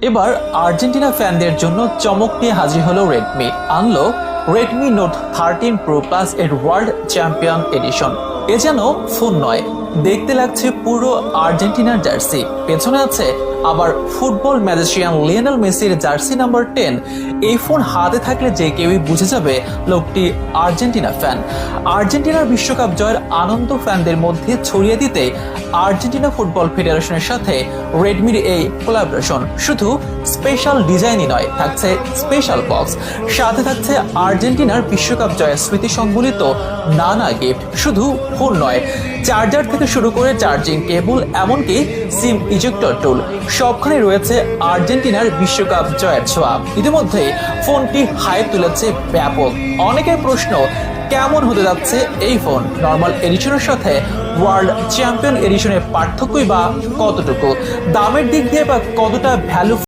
এবার আর্জেন্টিনা ফ্যানদের জন্য চমক নিয়ে হাজির হলো রেডমি। আনলো রেডমি নোট 13 প্রো প্লাস এর ওয়ার্ল্ড চ্যাম্পিয়ন এডিশন। এ যেন ফোন নয়, দেখতে লাগছে পুরো আর্জেন্টিনার জার্সি। পেছনে আছে আবার ফুটবল ম্যাজিশিয়ান লিওনেল মেসির জার্সি নাম্বার 10। এই ফোন হাতে থাকলে যে কেউই বুঝে যাবে লোকটি আর্জেন্টিনা ফ্যান। আর্জেন্টিনার বিশ্বকাপ জয়ের আনন্দ ফ্যানদের মধ্যে ছড়িয়ে দিতে আর্জেন্টিনা ফুটবল ফেডারেশনের সাথে রেডমির এই কোলাবোরেশন। শুধু স্পেশাল ডিজাইনই নয়, থাকছে স্পেশাল বক্স, সাথে থাকছে আর্জেন্টিনার বিশ্বকাপ জয়ের স্মৃতি সংবলিত নানা গিফট। শুধু ফোন নয়, চার্জার থেকে শুরু করে চার্জিং কেবল, এমনকি সিম ইজেক্টর টুল, সবখানে রয়েছে আর্জেন্টিনার বিশ্বকাপ জয়ের ছোঁয়া। ইতিমধ্যে ফোনটি হাইপ তুলেছে ব্যাপক। অনেকের প্রশ্ন, কেমন হতে যাচ্ছে এই ফোন? নর্মাল এডিশনের সাথে ওয়ার্ল্ড চ্যাম্পিয়ন এডিশনের পার্থক্যই বা কতটুকু? দামের দিক দিয়ে বা কতটা ভ্যালু